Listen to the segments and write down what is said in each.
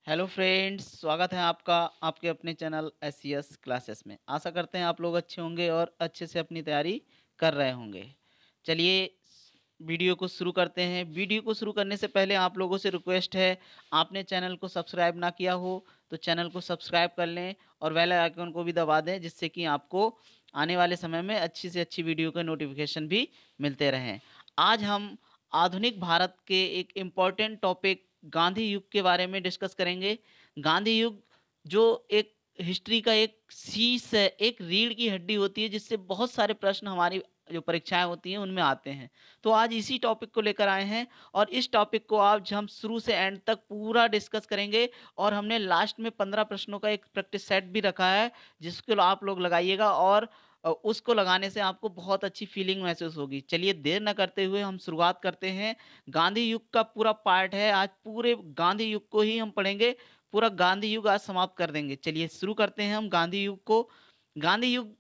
Hello friends, स्वागत है आपका आपके अपने चैनल एससीएस क्लासेस में। आशा करते हैं आप लोग अच्छे होंगे और अच्छे से अपनी तैयारी कर रहे होंगे। चलिए वीडियो को शुरू करते हैं। वीडियो को शुरू करने से पहले आप लोगों से रिक्वेस्ट है, आपने चैनल को सब्सक्राइब ना किया हो तो चैनल को सब्सक्राइब कर लें और बेल आइकन को भी दबा दें, जिससे कि आपको आने वाले समय में अच्छी से अच्छी वीडियो के नोटिफिकेशन भी मिलते रहें। आज हम आधुनिक भारत के एक इम्पॉर्टेंट टॉपिक गांधी युग के बारे में डिस्कस करेंगे। गांधी युग जो एक हिस्ट्री का एक शीर्ष है, एक रीढ़ की हड्डी होती है, जिससे बहुत सारे प्रश्न हमारी जो परीक्षाएं होती हैं उनमें आते हैं। तो आज इसी टॉपिक को लेकर आए हैं और इस टॉपिक को आज हम शुरू से एंड तक पूरा डिस्कस करेंगे। और हमने लास्ट में 15 प्रश्नों का एक प्रैक्टिस सेट भी रखा है, जिसको आप लोग लगाइएगा और उसको लगाने से आपको बहुत अच्छी फीलिंग महसूस होगी। चलिए देर न करते हुए हम शुरुआत करते हैं। गांधी युग का पूरा पार्ट है, आज पूरे गांधी युग को ही हम पढ़ेंगे। पूरा गांधी युग आज समाप्त कर देंगे। चलिए शुरू करते हैं हम गांधी युग को। गांधी युग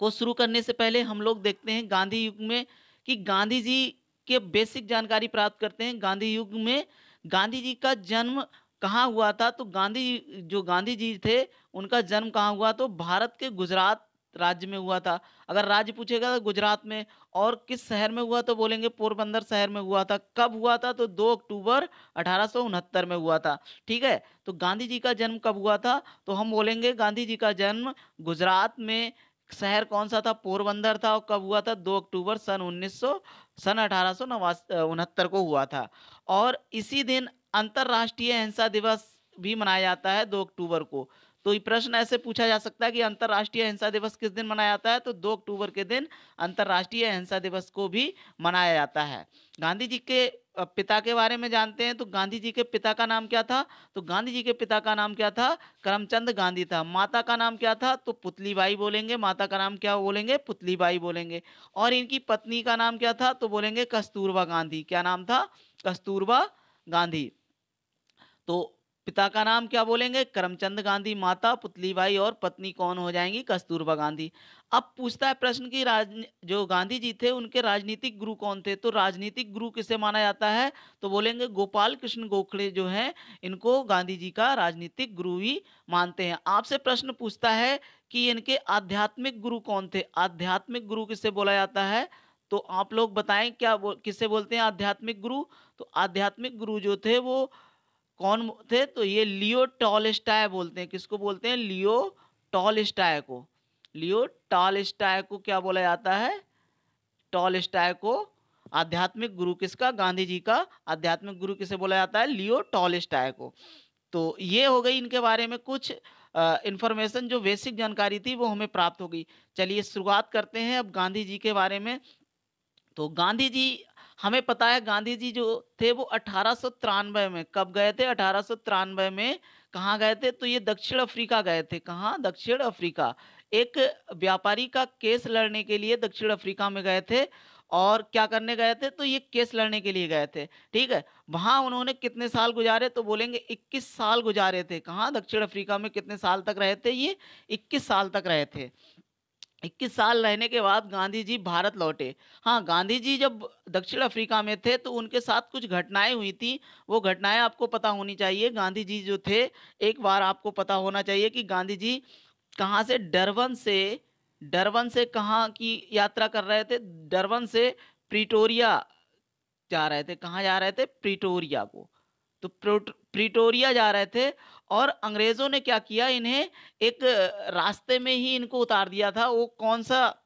को शुरू करने से पहले हम लोग देखते हैं गांधी युग में कि गांधी जी के बेसिक जानकारी प्राप्त करते हैं। गांधी युग में गांधी जी का जन्म कहाँ हुआ था? तो गांधी जी थे, उनका जन्म कहाँ हुआ? तो भारत के गुजरात राज्य में हुआ था। अगर राज्य पूछेगा तो गुजरात में। और किस शहर में हुआ? तो बोलेंगे पोरबंदर शहर में हुआ था। कब हुआ था? तो 2 अक्टूबर 1869 में हुआ था। ठीक है, तो गांधी जी का जन्म कब हुआ था? तो हम बोलेंगे गांधी जी का जन्म गुजरात में। शहर कौन सा था? पोरबंदर था। और कब हुआ था? 2 अक्टूबर सन 1869 को हुआ था। और इसी दिन अंतर्राष्ट्रीय अहिंसा दिवस भी मनाया जाता है, 2 अक्टूबर को। तो ये प्रश्न ऐसे पूछा जा सकता है कि अंतर्राष्ट्रीय अहिंसा दिवस किस दिन मनाया जाता है? तो 2 अक्टूबर के दिन अंतर्राष्ट्रीय अहिंसा दिवस को भी मनाया जाता है। गांधी जी के पिता के बारे में जानते हैं। तो गांधी जी के पिता का नाम क्या था? तो गांधी जी के पिता का नाम क्या था? करमचंद गांधी था। माता का नाम क्या था? तो पुतलीबाई बोलेंगे। माता का नाम क्या बोलेंगे? पुतलीबाई बोलेंगे। और इनकी पत्नी का नाम क्या था? तो बोलेंगे कस्तूरबा गांधी। क्या नाम था? कस्तूरबा गांधी। तो पिता का नाम क्या बोलेंगे? करमचंद गांधी। माता पुतलीबाई और पत्नी कौन हो जाएंगी? कस्तूरबा गांधी। अब पूछता है प्रश्न कि जो गांधी जी थे उनके राजनीतिक गुरु कौन थे? तो राजनीतिक गुरु किसे माना जाता है? तो बोलेंगे गोपाल कृष्ण गोखले जो हैं, इनको गांधी जी का राजनीतिक गुरु ही मानते हैं। आपसे प्रश्न पूछता है कि इनके आध्यात्मिक गुरु कौन थे? आध्यात्मिक गुरु किसे बोला जाता है? तो आप लोग बताएं, किससे बोलते हैं आध्यात्मिक गुरु? तो आध्यात्मिक गुरु जो थे वो कौन थे? तो ये लियो टॉलस्टॉय बोलते हैं। किसको बोलते हैं? लियो टॉलस्टॉय को। लियो टॉलस्टॉय को क्या बोला जाता है? टॉलस्टॉय को आध्यात्मिक गुरु किसका? गांधी जी का आध्यात्मिक गुरु किसे बोला जाता है? लियो टॉलस्टॉय को। तो ये हो गई इनके बारे में कुछ इंफॉर्मेशन, जो बेसिक जानकारी थी वो हमें प्राप्त हो गई। चलिए शुरुआत करते हैं अब गांधी जी के बारे में। तो गांधी जी, हमें पता है गांधी जी जो थे वो 1893 में, कब गए थे? 1893 में। कहाँ गए थे? तो ये दक्षिण अफ्रीका गए थे। कहाँ? दक्षिण अफ्रीका। एक व्यापारी का केस लड़ने के लिए दक्षिण अफ्रीका में गए थे। और क्या करने गए थे? तो ये केस लड़ने के लिए गए थे। ठीक है, वहां उन्होंने कितने साल गुजारे? तो बोलेंगे 21 साल गुजारे थे। कहाँ? दक्षिण अफ्रीका में कितने साल तक रहे थे ये? 21 साल तक रहे थे। 21 साल रहने के बाद गांधी जी भारत लौटे। हाँ, गांधी जी जब दक्षिण अफ्रीका में थे तो उनके साथ कुछ घटनाएं हुई थी। वो घटनाएं आपको पता होनी चाहिए। गांधी जी जो थे, एक बार आपको पता होना चाहिए कि गांधी जी कहाँ से, डरबन से कहाँ की यात्रा कर रहे थे? डरबन से प्रिटोरिया जा रहे थे। कहाँ जा रहे थे? प्रिटोरिया को। तो प्रिटोरिया जा रहे थे। और अंग्रेजों ने क्या किया, इन्हें एक रास्ते में ही इनको उतार दिया था। वो कौन सा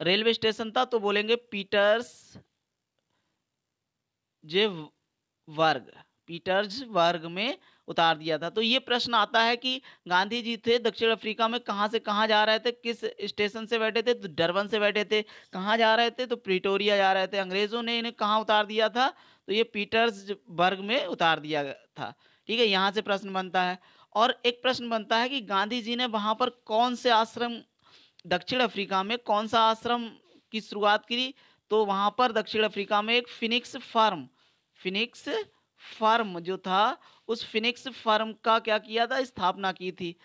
रेलवे स्टेशन था? तो बोलेंगे पीटर्स जे वर्ग। पीटर्स वर्ग में उतार दिया था। तो ये प्रश्न आता है कि गांधी जी थे दक्षिण अफ्रीका में, कहाँ से कहाँ जा रहे थे? किस स्टेशन से बैठे थे? तो डरबन से बैठे थे। कहाँ जा रहे थे? तो प्रिटोरिया जा रहे थे। अंग्रेजों ने इन्हें कहाँ उतार दिया था? तो ये पीटर्सबर्ग में उतार दिया गया था। ठीक है, यहाँ से प्रश्न बनता है। और एक प्रश्न बनता है कि गांधी जी ने वहां पर कौन से आश्रम, दक्षिण अफ्रीका में कौन सा आश्रम की शुरुआत की? तो वहां पर दक्षिण अफ्रीका में एक फिनिक्स फर्म जो था, उस फिनिक्स फर्म का क्या किया था? स्थापना की थी।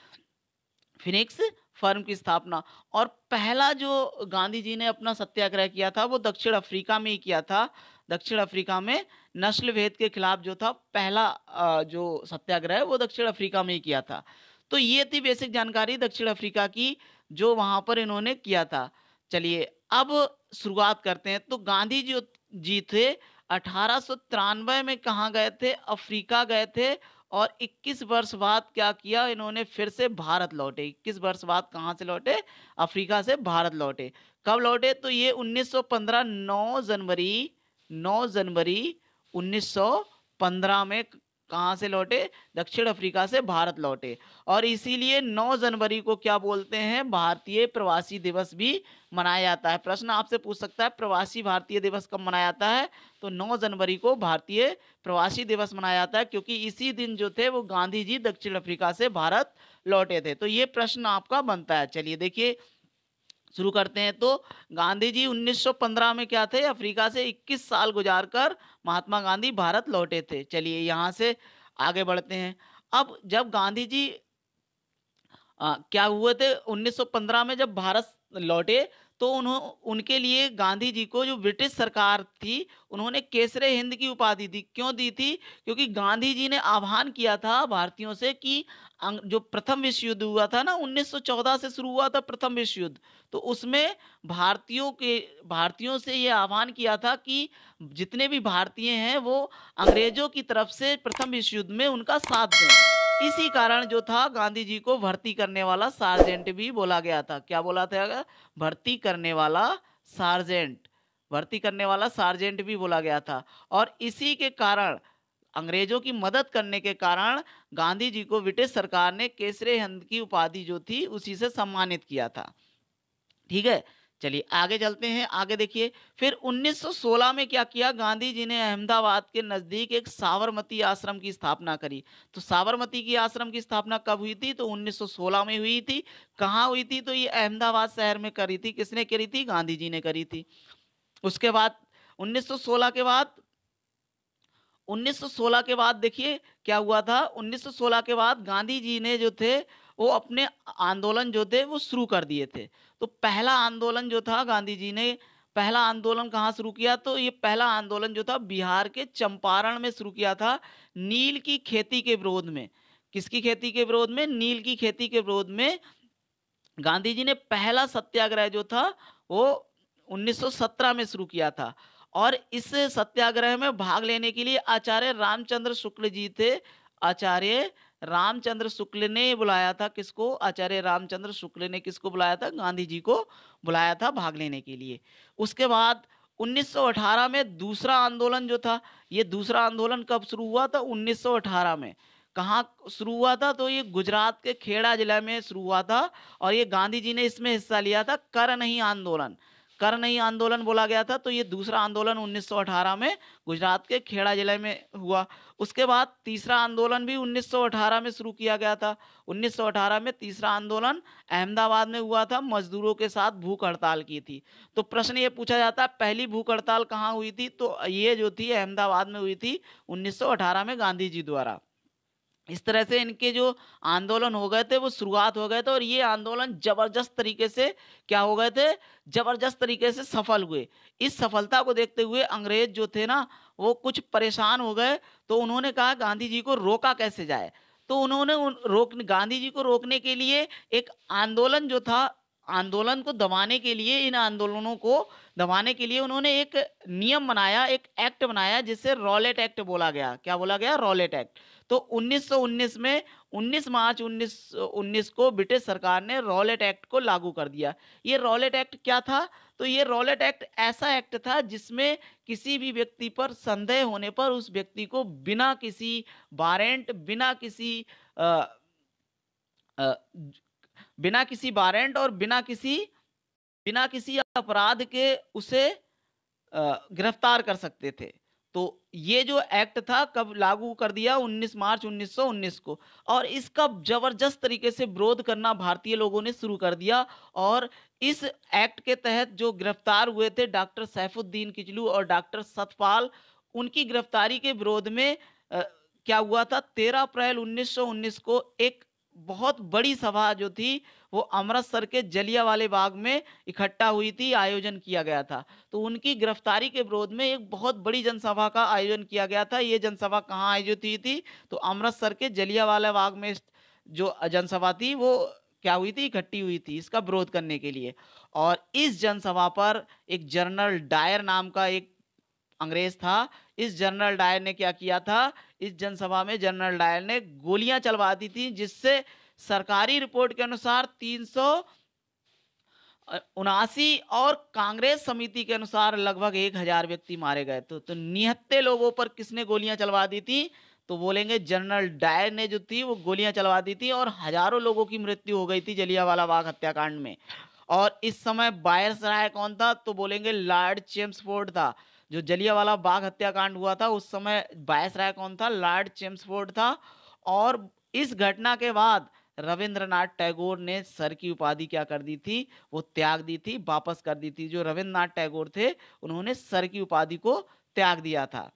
फिनिक्स फर्म की स्थापना। और पहला जो गांधी जी ने अपना सत्याग्रह किया था वो दक्षिण अफ्रीका में ही किया था। दक्षिण अफ्रीका में नस्ल भेद के खिलाफ जो था पहला जो सत्याग्रह है वो दक्षिण अफ्रीका में ही किया था। तो ये थी बेसिक जानकारी दक्षिण अफ्रीका की, जो वहां पर इन्होंने किया था। चलिए अब शुरुआत करते हैं। तो गांधी जी थे 1893 में कहाँ गए थे? अफ्रीका गए थे। और 21 वर्ष बाद क्या किया इन्होंने? फिर से भारत लौटे। 21 वर्ष बाद कहाँ से लौटे? अफ्रीका से भारत लौटे। कब लौटे? तो ये 1915 9 जनवरी 1915 में कहाँ से लौटे? दक्षिण अफ्रीका से भारत लौटे। और इसीलिए 9 जनवरी को क्या बोलते हैं? भारतीय प्रवासी दिवस भी मनाया जाता है। प्रश्न आपसे पूछ सकता है प्रवासी भारतीय दिवस कब मनाया जाता है? तो 9 जनवरी को भारतीय प्रवासी दिवस मनाया जाता है, क्योंकि इसी दिन जो थे वो गांधी जी दक्षिण अफ्रीका से भारत लौटे थे। तो ये प्रश्न आपका बनता है। चलिए देखिए शुरू करते हैं। तो गांधी जी 1915 में क्या थे? अफ्रीका से 21 साल गुजारकर महात्मा गांधी भारत लौटे थे। चलिए यहां से आगे बढ़ते हैं। अब जब गांधी जी क्या हुए थे 1915 में जब भारत लौटे, तो उनके लिए गांधी जी को जो ब्रिटिश सरकार थी उन्होंने केसरे हिंद की उपाधि दी। क्यों दी थी? क्योंकि गांधी जी ने आह्वान किया था भारतीयों से कि जो प्रथम विश्व युद्ध हुआ था ना 1914 से शुरू हुआ था प्रथम विश्व युद्ध, तो उसमें भारतीयों से ये आह्वान किया था कि जितने भी भारतीय हैं वो अंग्रेजों की तरफ से प्रथम विश्व युद्ध में उनका साथ दें। इसी कारण जो था गांधी जी को भर्ती करने वाला सार्जेंट भी बोला गया था। क्या बोला था? भर्ती करने वाला सार्जेंट। भर्ती करने वाला सार्जेंट भी बोला गया था। और इसी के कारण अंग्रेजों की मदद करने के कारण गांधी जी को ब्रिटिश सरकार ने केसरे हिंद की उपाधि जो थी उसी से सम्मानित किया था। ठीक है, चलिए आगे चलते हैं। आगे देखिए फिर 1916 में क्या किया गांधी जी ने? अहमदाबाद के नजदीक एक साबरमती आश्रम की स्थापना करी। तो साबरमती की आश्रम की स्थापना कब हुई थी? तो 1916 में हुई थी। कहाँ हुई थी? तो ये अहमदाबाद शहर में करी थी। किसने करी थी? गांधी जी ने करी थी। उसके बाद 1916 के बाद 1916 के बाद देखिए क्या हुआ था। 1916 के बाद गांधी जी ने जो थे वो अपने आंदोलन जो थे वो शुरू कर दिए थे। तो पहला आंदोलन जो था गांधी जी ने, पहला आंदोलन कहाँ शुरू किया? तो ये पहला आंदोलन जो था बिहार के चंपारण में शुरू किया था, नील की खेती के विरोध में। किसकी खेती के विरोध में? नील की खेती के विरोध में गांधी जी ने पहला सत्याग्रह जो था वो 1917 में शुरू किया था। और इस सत्याग्रह में भाग लेने के लिए आचार्य रामचंद्र शुक्ल जी थे। आचार्य रामचंद्र शुक्ल ने बुलाया था किसको? आचार्य रामचंद्र शुक्ल ने किसको बुलाया था? गांधी जी को बुलाया था भाग लेने के लिए। उसके बाद 1918 में दूसरा आंदोलन जो था, ये दूसरा आंदोलन कब शुरू हुआ था? 1918 में। कहाँ शुरू हुआ था? तो ये गुजरात के खेड़ा जिला में शुरू हुआ था। और ये गांधी जी ने इसमें हिस्सा लिया था। कर नहीं आंदोलन, कर नहीं आंदोलन बोला गया था। तो ये दूसरा आंदोलन 1918 में गुजरात के खेड़ा जिले में हुआ। उसके बाद तीसरा आंदोलन भी 1918 में शुरू किया गया था। 1918 में तीसरा आंदोलन अहमदाबाद में हुआ था, मजदूरों के साथ भूख हड़ताल की थी। तो प्रश्न ये पूछा जाता है पहली भूख हड़ताल कहाँ हुई थी? तो ये जो थी अहमदाबाद में हुई थी 1918 में गांधी जी द्वारा। इस तरह से इनके जो आंदोलन हो गए थे वो शुरुआत हो गए थे। और ये आंदोलन जबरदस्त तरीके से क्या हो गए थे? जबरदस्त तरीके से सफल हुए। इस सफलता को देखते हुए अंग्रेज जो थे ना वो कुछ परेशान हो गए। तो उन्होंने कहा गांधी जी को रोका कैसे जाए। तो उन्होंने गांधी जी को रोकने के लिए एक आंदोलन जो था, आंदोलन को दबाने के लिए, इन आंदोलनों को दबाने के लिए उन्होंने एक नियम बनाया, एक एक्ट बनाया जिसे रॉलेट एक्ट बोला गया। क्या बोला गया? Rowlatt act. तो 1919 में 19 मार्च 1919 को ब्रिटिश सरकार ने रॉलेट एक्ट को लागू कर दिया। ये रॉलेट एक्ट क्या था? तो ये रॉलेट एक्ट ऐसा एक्ट था जिसमें किसी भी व्यक्ति पर संदेह होने पर उस व्यक्ति को बिना किसी वारंट, अ, अ, बिना किसी वारंट और बिना किसी अपराध के उसे गिरफ्तार कर सकते थे। तो ये जो एक्ट था कब लागू कर दिया? 19 मार्च 1919 को। और इसका जबरदस्त तरीके से विरोध करना भारतीय लोगों ने शुरू कर दिया। और इस एक्ट के तहत जो गिरफ्तार हुए थे डॉक्टर सैफुद्दीन किचलू और डॉक्टर सतपाल, उनकी गिरफ्तारी के विरोध में क्या हुआ था? 13 अप्रैल 1919 को एक बहुत बड़ी सभा जो थी वो अमृतसर के जलियांवाले बाग में इकट्ठा हुई थी, आयोजन किया गया था। तो उनकी गिरफ्तारी के विरोध में एक बहुत बड़ी जनसभा का आयोजन किया गया था। ये जनसभा कहाँ आयोजित हुई थी? तो अमृतसर के जलियांवाला बाग में जो जनसभा थी वो क्या हुई थी? इकट्ठी हुई थी इसका विरोध करने के लिए। और इस जनसभा पर एक जनरल डायर नाम का एक अंग्रेज था। इस जनरल डायर ने क्या किया था? इस जनसभा में जनरल डायर ने गोलियां चलवा दी थी, जिससे सरकारी रिपोर्ट के अनुसार 379 और कांग्रेस समिति के अनुसार लगभग 1000 व्यक्ति मारे गए। तो निहत्थे लोगों पर किसने गोलियां चलवा दी थी? तो बोलेंगे जनरल डायर ने जो थी वो गोलियां चलवा दी थी, और हजारों लोगों की मृत्यु हो गई थी जलियांवाला बाग हत्याकांड में। और इस समय वायसराय कौन था? तो बोलेंगे लॉर्ड चेम्सफोर्ड था। जो जलियांवाला बाग हत्याकांड हुआ था उस समय वायसराय कौन था? लॉर्ड चेम्सफोर्ड था। और इस घटना के बाद रविंद्रनाथ टैगोर ने सर की उपाधि क्या कर दी थी? वो त्याग दी थी, वापस कर दी थी। जो रविंद्रनाथ टैगोर थे उन्होंने सर की उपाधि को त्याग दिया था।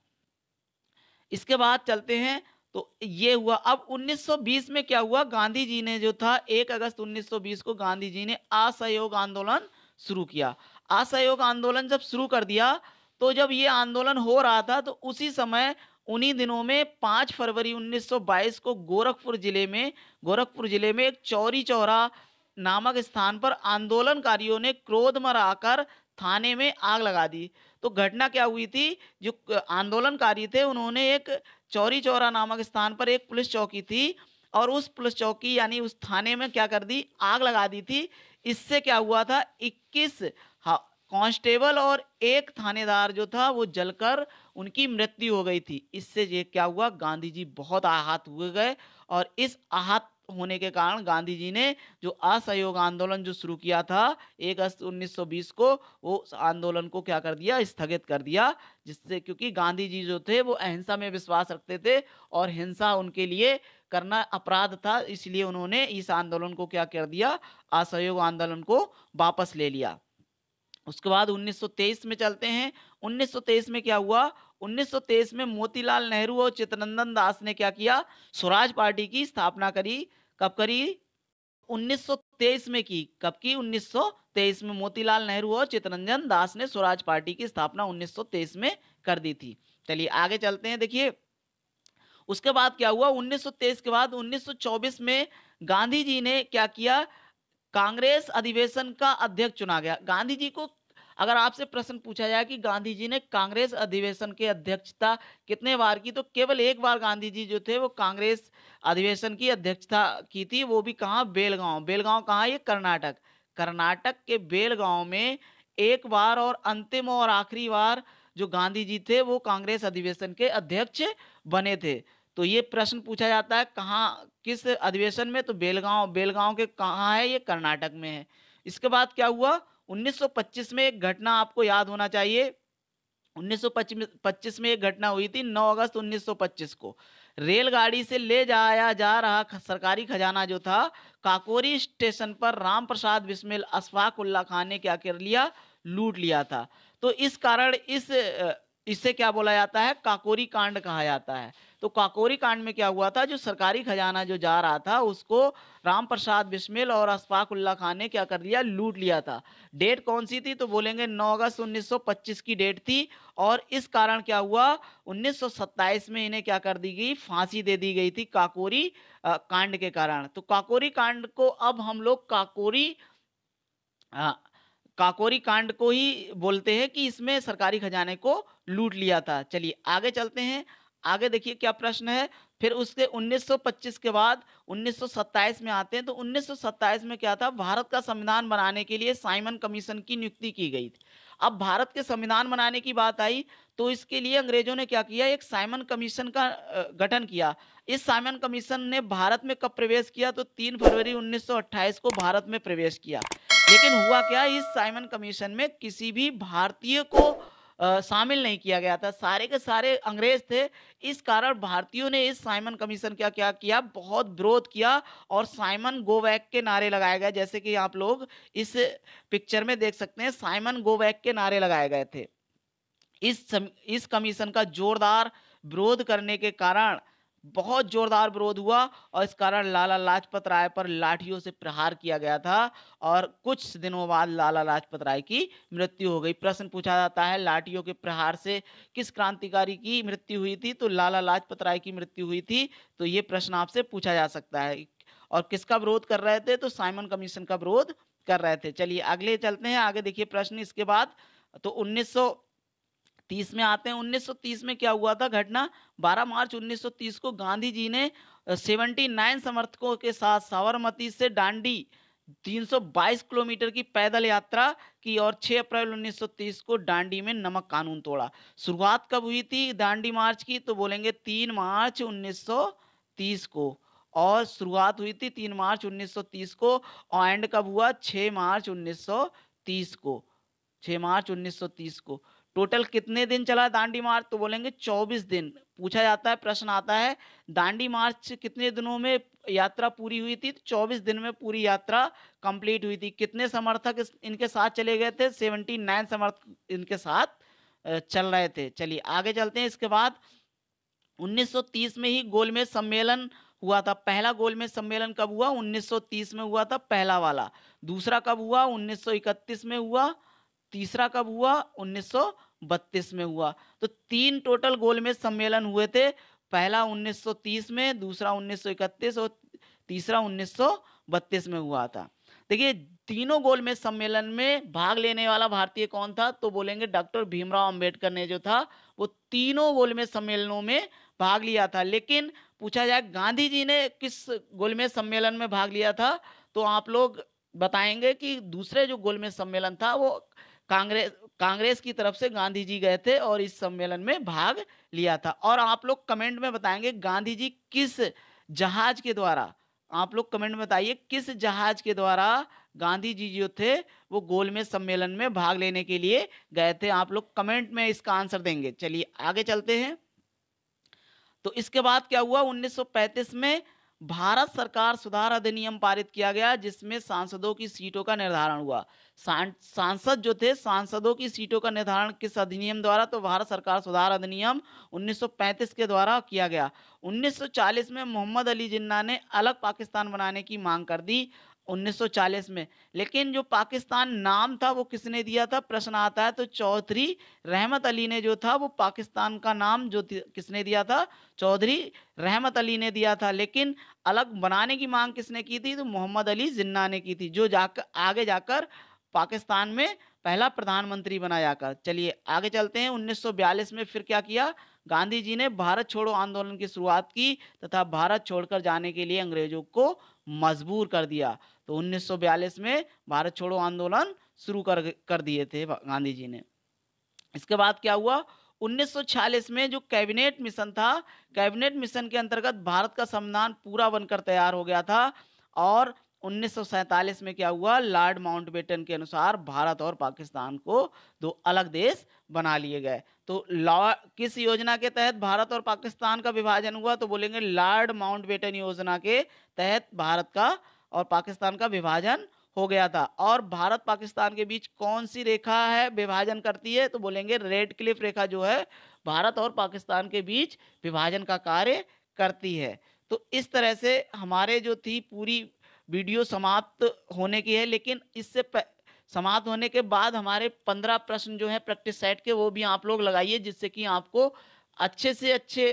इसके बाद चलते हैं। तो ये हुआ। अब 1920 में क्या हुआ? गांधी जी ने जो था 1 अगस्त 1920 को गांधी जी ने असहयोग आंदोलन शुरू किया। असहयोग आंदोलन जब शुरू कर दिया, तो जब ये आंदोलन हो रहा था तो उसी समय उन्हीं दिनों में 5 फरवरी 1922 को गोरखपुर जिले में एक चौरी चौरा नामक स्थान पर आंदोलनकारियों ने क्रोध में आकर थाने में आग लगा दी। तो घटना क्या हुई थी? जो आंदोलनकारी थे उन्होंने एक चौरी चौरा नामक स्थान पर एक पुलिस चौकी थी, और उस पुलिस चौकी यानी उस थाने में क्या कर दी? आग लगा दी थी। इससे क्या हुआ था? 21 कांस्टेबल और एक थानेदार जो था वो जलकर उनकी मृत्यु हो गई थी। इससे ये क्या हुआ? गांधी जी बहुत आहत हुए गए, और इस आहत होने के कारण गांधी जी ने जो असहयोग आंदोलन जो शुरू किया था 1 अगस्त 1920 को, वो उस आंदोलन को क्या कर दिया? स्थगित कर दिया। जिससे, क्योंकि गांधी जी जो थे वो अहिंसा में विश्वास रखते थे, और हिंसा उनके लिए करना अपराध था, इसलिए उन्होंने इस आंदोलन को क्या कर दिया? असहयोग आंदोलन को वापस ले लिया। उसके बाद 1923 में चलते हैं। 1923 में क्या हुआ? 1923 में मोतीलाल नेहरू और चित्तरंजन दास ने क्या किया? स्वराज पार्टी की स्थापना करी। कब करी? 1923 में की। कब की? 1923 में मोतीलाल नेहरू और चित्तरंजन दास ने स्वराज पार्टी की स्थापना 1923 में कर दी थी। चलिए आगे चलते हैं। देखिए उसके बाद क्या हुआ? 1923 के बाद 1924 में गांधी जी ने क्या किया? कांग्रेस अधिवेशन का अध्यक्ष चुना गया। गांधी जी को अगर आपसे प्रश्न पूछा जाए कि गांधी जी ने कांग्रेस अधिवेशन की अध्यक्षता कितने बार की, तो केवल एक बार गांधी जी जो थे वो कांग्रेस अधिवेशन की अध्यक्षता की थी, वो भी कहाँ? बेलगांव। बेलगांव कहाँ? ये कर्नाटक। कर्नाटक के बेलगांव में एक बार, और अंतिम और आखिरी बार जो गांधी जी थे वो कांग्रेस अधिवेशन के अध्यक्ष बने थे। तो ये प्रश्न पूछा जाता है कहाँ, किस अधिवेशन में? तो बेलगांव। बेलगांव के कहाँ है? ये कर्नाटक में है। इसके बाद क्या हुआ? 1925 में एक घटना आपको याद होना चाहिए। 1925 में एक घटना हुई थी 9 अगस्त 1925 को। रेलगाड़ी से ले जाया जा रहा सरकारी खजाना जो था, काकोरी स्टेशन पर राम प्रसाद बिस्मिल अशफाक उल्ला खान ने क्या कर लिया? लूट लिया था। तो इस कारण इसे क्या बोला जाता है? काकोरी कांड कहा जाता है। तो काकोरी कांड में क्या हुआ था? जो सरकारी खजाना जो जा रहा था उसको राम प्रसाद बिस्मिल और अशफाक उल्ला खान ने क्या कर लिया? लूट लिया था। डेट कौन सी थी? तो बोलेंगे 9 अगस्त 1925 की डेट थी। और इस कारण क्या हुआ? 1927 में इन्हें क्या कर दी गई? फांसी दे दी गई थी काकोरी कांड के कारण। तो काकोरी कांड को अब हम लोग अ, काकोरी कांड को ही बोलते हैं कि इसमें सरकारी खजाने को लूट लिया था। चलिए आगे चलते हैं। आगे देखिए क्या प्रश्न है। फिर उसके 1925 के बाद 1927 में आते हैं। तो 1927 में क्या था? भारत का संविधान बनाने के लिए साइमन कमीशन की नियुक्ति की गई थी। अब भारत के संविधान बनाने की बात आई तो इसके लिए अंग्रेजों ने क्या किया? एक साइमन कमीशन का गठन किया। इस साइमन कमीशन ने भारत में कब प्रवेश किया? तो 3 फरवरी 1928 को भारत में प्रवेश किया। लेकिन हुआ क्या? इस साइमन कमीशन में किसी भी भारतीय को शामिल नहीं किया गया था। सारे के सारे अंग्रेज थे। इस कारण भारतीयों ने इस साइमन कमीशन का क्या किया? बहुत विरोध किया, और साइमन गो बैक के नारे लगाए गए। जैसे कि आप लोग इस पिक्चर में देख सकते हैं, साइमन गो बैक के नारे लगाए गए थे। इस कमीशन का जोरदार विरोध करने के कारण बहुत जोरदार विरोध हुआ और इस कारण लाला लाजपत राय पर लाठियों से प्रहार किया गया था और कुछ दिनों बाद लाला लाजपत राय की मृत्यु हो गई। प्रश्न पूछा जाता है लाठियों के प्रहार से किस क्रांतिकारी की मृत्यु हुई थी, तो लाला लाजपत राय की मृत्यु हुई थी। तो ये प्रश्न आपसे पूछा जा सकता है। और किसका विरोध कर रहे थे, तो साइमन कमीशन का विरोध कर रहे थे। चलिए आगे चलते हैं, आगे देखिए प्रश्न इसके बाद। तो 1930 में आते हैं। 1930 में क्या हुआ था घटना, 12 मार्च 1930 को गांधी जी ने 79 समर्थकों के साथ साबरमती से दांडी 322 किलोमीटर की पैदल यात्रा की और 6 अप्रैल 1930 को दांडी में नमक कानून तोड़ा। शुरुआत कब हुई थी दांडी मार्च की, तो बोलेंगे 3 मार्च 1930 को। और शुरुआत हुई थी 3 मार्च 1930 को और एंड कब हुआ, 6 मार्च 1930 को। 6 मार्च 1930 को। टोटल कितने दिन चला दांडी मार्च, तो बोलेंगे 24 दिन। पूछा जाता है, प्रश्न आता है दांडी मार्च कितने दिनों में यात्रा पूरी हुई थी, तो 24 दिन में पूरी यात्रा कंप्लीट हुई थी। कितने समर्थक इनके साथ चले गए थे, 79 समर्थक इनके साथ चल रहे थे। चलिए आगे चलते हैं। इसके बाद 1930 में ही गोलमेज सम्मेलन हुआ था। पहला गोलमेज सम्मेलन कब हुआ, 1930 में हुआ था पहला वाला। दूसरा कब हुआ, 1931 में हुआ। तीसरा कब हुआ, 1932 में हुआ। तो 3 टोटल गोलमेज सम्मेलन हुए थे। पहला 1930 में, दूसरा 1931 और तीसरा 1932 में हुआ था। देखिए तीनों गोलमेज सम्मेलन में भाग लेने वाला भारतीय कौन था, तो बोलेंगे डॉक्टर भीमराव अंबेडकर ने जो था वो तीनों गोलमेज सम्मेलनों में भाग लिया था। लेकिन पूछा जाए गांधी जी ने किस गोलमेज सम्मेलन में भाग लिया था, तो आप लोग बताएंगे कि दूसरे जो गोलमेज सम्मेलन था वो कांग्रेस कांग्रेस की तरफ से गांधी जी गए थे और इस सम्मेलन में भाग लिया था। और आप लोग कमेंट में बताएंगे गांधी जी किस जहाज के द्वारा, आप लोग कमेंट में बताइए किस जहाज के द्वारा गांधी जी जो थे वो गोलमेज सम्मेलन में भाग लेने के लिए गए थे। आप लोग कमेंट में इसका आंसर देंगे। चलिए आगे चलते हैं। तो इसके बाद क्या हुआ, 1935 में भारत सरकार सुधार अधिनियम पारित किया गया जिसमें सांसदों की सीटों का निर्धारण हुआ। सांसद जो थे, सांसदों की सीटों का निर्धारण किस अधिनियम द्वारा, तो भारत सरकार सुधार अधिनियम 1935 के द्वारा किया गया। 1940 में मोहम्मद अली जिन्ना ने अलग पाकिस्तान बनाने की मांग कर दी 1940 में। लेकिन जो पाकिस्तान नाम था वो किसने दिया था, प्रश्न आता है। तो चौधरी रहमत अली ने जो था वो पाकिस्तान का नाम जो किसने दिया था, चौधरी रहमत अली ने दिया था। लेकिन अलग बनाने की मांग किसने की थी, तो मोहम्मद अली जिन्ना ने की थी, जो जाकर आगे जाकर पाकिस्तान में पहला प्रधानमंत्री बना जाकर। चलिए आगे चलते हैं। 1942 में फिर क्या किया, गांधी जी ने भारत छोड़ो आंदोलन की शुरुआत की तथा भारत छोड़कर जाने के लिए अंग्रेजों को मजबूर कर दिया। तो 1942 में भारत छोड़ो आंदोलन शुरू कर दिए थे गांधी जी ने। इसके बाद क्या हुआ, 1946 में जो कैबिनेट मिशन था, कैबिनेट मिशन के अंतर्गत भारत का संविधान पूरा बनकर तैयार हो गया था। और 1947 में क्या हुआ, लॉर्ड माउंटबेटन के अनुसार भारत और पाकिस्तान को दो अलग देश बना लिए गए। तो किस योजना के तहत भारत और पाकिस्तान का विभाजन हुआ, तो बोलेंगे लॉर्ड माउंटबेटन योजना के तहत भारत का और पाकिस्तान का विभाजन हो गया था। और भारत पाकिस्तान के बीच कौन सी रेखा है विभाजन करती है, तो बोलेंगे रेड क्लिफ रेखा जो है भारत और पाकिस्तान के बीच विभाजन का कार्य करती है। तो इस तरह से हमारे जो थी पूरी वीडियो समाप्त होने की है। लेकिन इससे समाप्त होने के बाद हमारे 15 प्रश्न जो है प्रैक्टिस सेट के, वो भी आप लोग लगाइए जिससे कि आपको अच्छे से अच्छे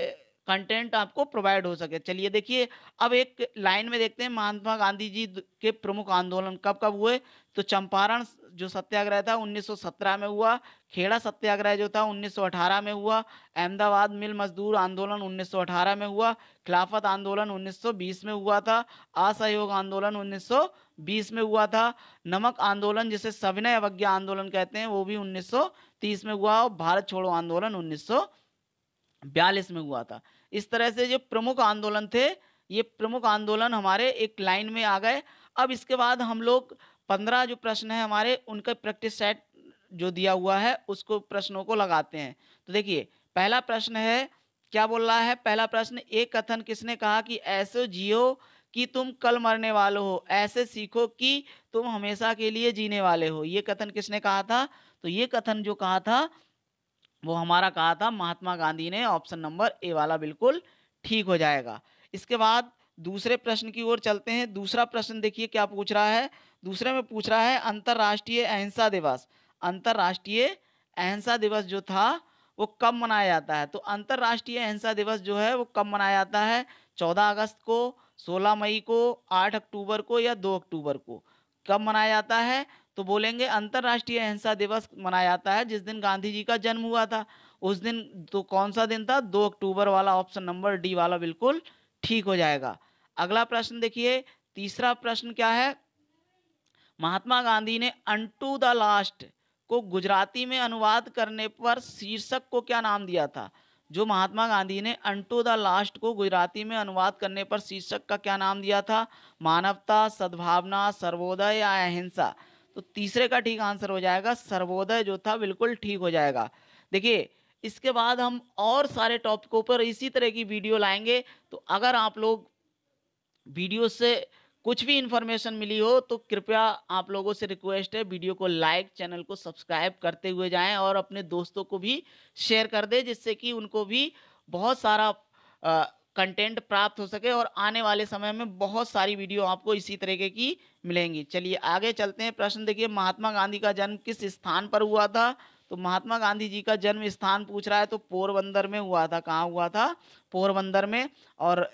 कंटेंट आपको प्रोवाइड हो सके। चलिए देखिए अब एक लाइन में देखते हैं महात्मा गांधी जी के प्रमुख आंदोलन कब कब हुए। तो चंपारण जो सत्याग्रह था 1917 में हुआ। खेड़ा सत्याग्रह जो था 1918 में हुआ। अहमदाबाद मिल मजदूर आंदोलन 1918 में हुआ। खिलाफत आंदोलन 1920 में हुआ था। असहयोग आंदोलन 1920 में हुआ था। नमक आंदोलन जिसे सविनय अवज्ञा आंदोलन कहते हैं वो भी 1930 में हुआ। और भारत छोड़ो आंदोलन 1942 में हुआ था। इस तरह से जो प्रमुख आंदोलन थे, ये प्रमुख आंदोलन हमारे एक लाइन में आ गए। अब इसके बाद हम लोग 15 जो प्रश्न है हमारे उनका प्रैक्टिस सेट जो दिया हुआ है उसको प्रश्नों को लगाते हैं। तो देखिए पहला प्रश्न है, क्या बोल रहा है पहला प्रश्न, एक कथन किसने कहा कि ऐसे जियो कि तुम कल मरने वाले हो, ऐसे सीखो कि तुम हमेशा के लिए जीने वाले हो। ये कथन किसने कहा था, तो ये कथन जो कहा था वो हमारा कहा था महात्मा गांधी ने। ऑप्शन नंबर ए वाला बिल्कुल ठीक हो जाएगा। इसके बाद दूसरे प्रश्न की ओर चलते हैं। दूसरा प्रश्न देखिए क्या पूछ रहा है। दूसरे में पूछ रहा है अंतर्राष्ट्रीय अहिंसा दिवस। अंतर्राष्ट्रीय अहिंसा दिवस जो था वो कब मनाया जाता है? तो अंतर्राष्ट्रीय अहिंसा दिवस जो है वो कब मनाया जाता है? 14 अगस्त को, 16 मई को, 8 अक्टूबर को या 2 अक्टूबर को? कब मनाया जाता है? तो बोलेंगे अंतर्राष्ट्रीय अहिंसा दिवस मनाया जाता है जिस दिन गांधी जी का जन्म हुआ था उस दिन। तो कौन सा दिन था? 2 अक्टूबर वाला, ऑप्शन नंबर डी वाला बिल्कुल ठीक हो जाएगा। अगला प्रश्न देखिए, तीसरा प्रश्न क्या है? महात्मा गांधी ने अनटू द लास्ट को गुजराती में अनुवाद करने पर शीर्षक को क्या नाम दिया था? जो महात्मा गांधी ने अनटू द लास्ट को गुजराती में अनुवाद करने पर शीर्षक का क्या नाम दिया था? मानवता, सद्भावना, सर्वोदय या अहिंसा? तो तीसरे का ठीक आंसर हो जाएगा सर्वोदय जो था बिल्कुल ठीक हो जाएगा। देखिए इसके बाद हम और सारे टॉपिकों पर इसी तरह की वीडियो लाएंगे। तो अगर आप लोग वीडियो से कुछ भी इंफॉर्मेशन मिली हो तो कृपया आप लोगों से रिक्वेस्ट है वीडियो को लाइक, चैनल को सब्सक्राइब करते हुए जाएं और अपने दोस्तों को भी शेयर कर दें जिससे कि उनको भी बहुत सारा कंटेंट प्राप्त हो सके और आने वाले समय में बहुत सारी वीडियो आपको इसी तरीके की मिलेंगी। चलिए आगे चलते हैं। प्रश्न देखिए, महात्मा गांधी का जन्म किस स्थान पर हुआ था? तो महात्मा गांधी जी का जन्म स्थान पूछ रहा है तो पोरबंदर में हुआ था। कहाँ हुआ था? पोरबंदर में। और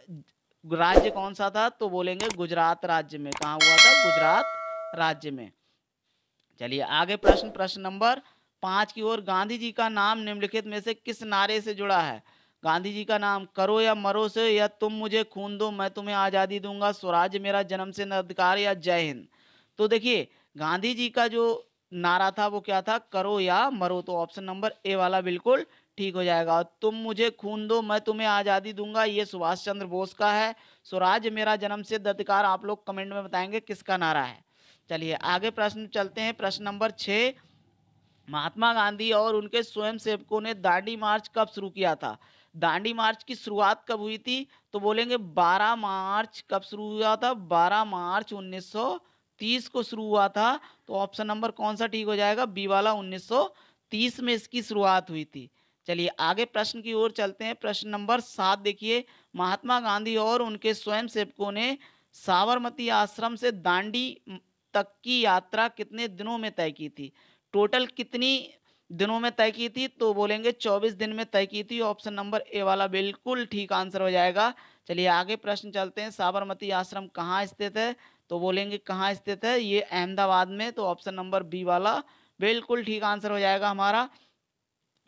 राज्य कौन सा था? तो बोलेंगे गुजरात राज्य में। कहाँ हुआ था? गुजरात राज्य में। चलिए आगे प्रश्न नंबर 5 की ओर। गांधी जी का नाम निम्नलिखित में से किस नारे से जुड़ा है? गांधी जी का नाम करो या मरो से, या तुम मुझे खून दो मैं तुम्हें आजादी दूंगा, स्वराज मेरा जन्म से अधिकार, या जय हिंद? तो देखिए गांधी जी का जो नारा था वो क्या था? करो या मरो। तो ऑप्शन नंबर ए वाला बिल्कुल ठीक हो जाएगा। और तुम मुझे खून दो मैं तुम्हें आजादी दूंगा ये सुभाष चंद्र बोस का है। स्वराज मेरा जन्म सिद्ध अधिकार आप लोग कमेंट में बताएंगे किसका नारा है। चलिए आगे प्रश्न चलते हैं। प्रश्न नंबर 6, महात्मा गांधी और उनके स्वयं सेवकों ने दांडी मार्च कब शुरू किया था? दांडी मार्च की शुरुआत कब हुई थी? तो बोलेंगे 12 मार्च। कब शुरू हुआ था? 12 मार्च 1930 को शुरू हुआ था। तो ऑप्शन नंबर कौन सा ठीक हो जाएगा? बी वाला, 1930 में इसकी शुरुआत हुई थी। चलिए आगे प्रश्न की ओर चलते हैं। प्रश्न नंबर 7 देखिए, महात्मा गांधी और उनके स्वयं सेवकों ने साबरमती आश्रम से दांडी तक की यात्रा कितने दिनों में तय की थी? टोटल कितनी दिनों में तय की थी? तो बोलेंगे 24 दिन में तय की थी। ऑप्शन नंबर ए वाला बिल्कुल ठीक आंसर हो जाएगा। चलिए आगे प्रश्न चलते हैं। साबरमती आश्रम कहाँ स्थित है? तो बोलेंगे कहाँ स्थित है? ये अहमदाबाद में। तो ऑप्शन नंबर बी वाला बिल्कुल ठीक आंसर हो जाएगा हमारा।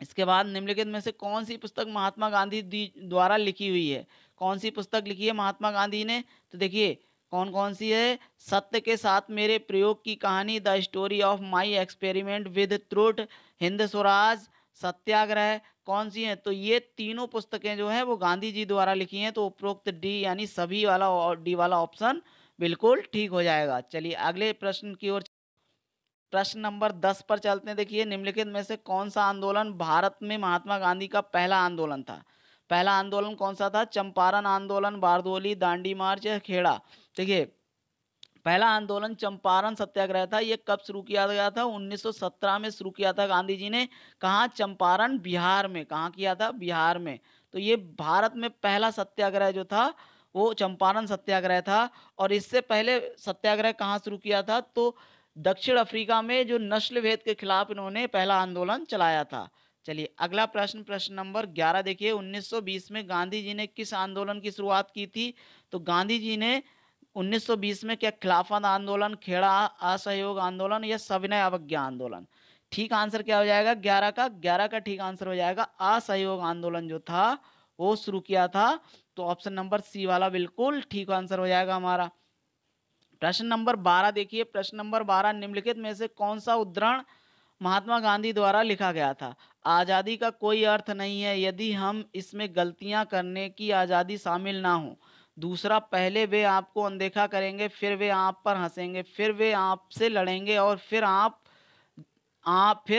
इसके बाद निम्नलिखित में से कौन सी पुस्तक महात्मा गांधी द्वारा लिखी हुई है? कौन सी पुस्तक लिखी है महात्मा गांधी ने? तो देखिए कौन कौन सी है। सत्य के साथ मेरे प्रयोग की कहानी, the story of my experiment with truth, Hind Swaraj, Satyagraha, कौन सी है? तो ये तीनों पुस्तकें जो है वो गांधी जी द्वारा लिखी हैं। तो उपरोक्त डी यानी सभी वाला और डी वाला ऑप्शन बिल्कुल ठीक हो जाएगा। चलिए अगले प्रश्न की ओर। प्रश्न नंबर 10 पर चलते हैं। देखिए निम्नलिखित में से कौन सा आंदोलन भारत में महात्मा गांधी का पहला आंदोलन था? पहला आंदोलन कौन सा था? चंपारण आंदोलन, बारदोली, दांडी मार्च या खेड़ा? देखिए पहला आंदोलन चंपारण सत्याग्रह था। ये कब शुरू किया गया था? 1917 में शुरू किया था गांधी जी ने। कहाँ? चंपारण, बिहार में। कहाँ किया था? बिहार में। तो ये भारत में पहला सत्याग्रह जो था वो चंपारण सत्याग्रह था। और इससे पहले सत्याग्रह कहाँ शुरू किया था? तो दक्षिण अफ्रीका में जो नस्ल भेद के खिलाफ इन्होंने पहला आंदोलन चलाया था। चलिए अगला प्रश्न नंबर 11 देखिए, 1920 में गांधी जी ने किस आंदोलन की शुरुआत की थी? तो गांधी जी ने 1920 में क्या खिलाफत आंदोलन, खेड़ा असहयोग आंदोलन या सविनय अवज्ञा आंदोलन? ठीक आंसर क्या हो जाएगा? 11 का। 11 का ठीक आंसर हो जाएगा असहयोग आंदोलन जो था वो शुरू किया था। तो ऑप्शन नंबर सी वाला बिल्कुल ठीक आंसर हो जाएगा हमारा। प्रश्न नंबर 12 देखिए। प्रश्न नंबर 12, निम्नलिखित में से कौन सा उद्धरण महात्मा गांधी द्वारा लिखा गया था? आजादी का कोई अर्थ नहीं है यदि हम इसमें गलतियां करने की आजादी शामिल ना हो। दूसरा, पहले वे आपको अनदेखा करेंगे, फिर वे आप पर हंसेंगे, फिर वे आपसे लड़ेंगे और फिर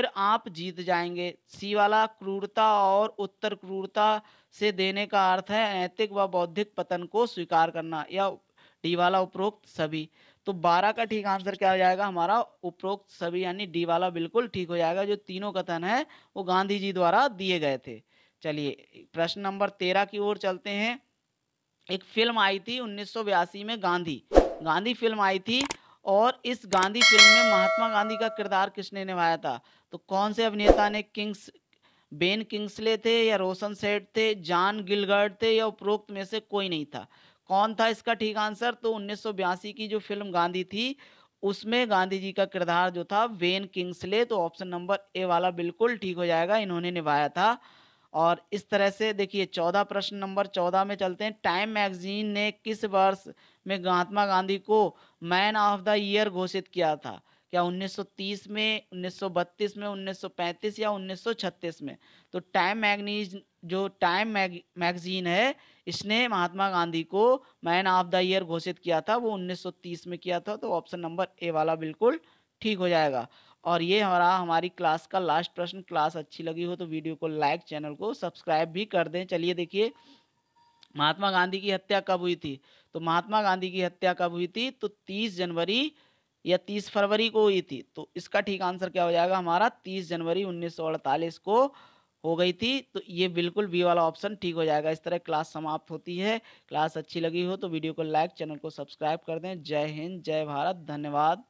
आप जीत जाएंगे। सी वाला, क्रूरता और उत्तर क्रूरता से देने का अर्थ है नैतिक व बौद्धिक पतन को स्वीकार करना, या डी वाला उपरोक्त सभी? तो 12 का ठीक आंसर क्या हो जाएगा हमारा? उपरोक्त सभी यानी डी वाला बिल्कुल ठीक हो जाएगा। जो तीनों कथन है वो गांधी जी द्वारा दिए गए थे। चलिए प्रश्न नंबर 13 की ओर चलते हैं। एक फ़िल्म आई थी 1982 में गांधी, गांधी फ़िल्म आई थी और इस गांधी फ़िल्म में महात्मा गांधी का किरदार किसने निभाया था? तो कौन से अभिनेता ने बेन किंग्सले थे या रोशन सेठ थे, जॉन गिलगर्ट थे या उपरोक्त में से कोई नहीं था? कौन था इसका ठीक आंसर? तो 1982 की जो फ़िल्म गांधी थी, उसमें गांधी जी का किरदार जो था वेन किंग्सले, तो ऑप्शन नंबर ए वाला बिल्कुल ठीक हो जाएगा, इन्होंने निभाया था। और इस तरह से देखिए 14 प्रश्न नंबर 14 में चलते हैं। टाइम मैगज़ीन ने किस वर्ष में महात्मा गांधी को मैन ऑफ द ईयर घोषित किया था? क्या 1930 में, 1932 में, 1935 या 1936 में? तो टाइम मैगज़ीन है, इसने महात्मा गांधी को मैन ऑफ द ईयर घोषित किया था, वो 1930 में किया था, तो ऑप्शन नंबर ए वाला बिल्कुल ठीक हो जाएगा। और ये हमारी क्लास का लास्ट प्रश्न। क्लास अच्छी लगी हो तो वीडियो को लाइक, चैनल को सब्सक्राइब भी कर दें। चलिए देखिए, महात्मा गांधी की हत्या कब हुई थी? तो महात्मा गांधी की हत्या कब हुई थी? तो 30 जनवरी या 30 फरवरी को हुई थी। तो इसका ठीक आंसर क्या हो जाएगा हमारा? 30 जनवरी 1948 को हो गई थी। तो ये बिल्कुल बी वाला ऑप्शन ठीक हो जाएगा। इस तरह क्लास समाप्त होती है। क्लास अच्छी लगी हो तो वीडियो को लाइक, चैनल को सब्सक्राइब कर दें। जय हिंद, जय भारत, धन्यवाद।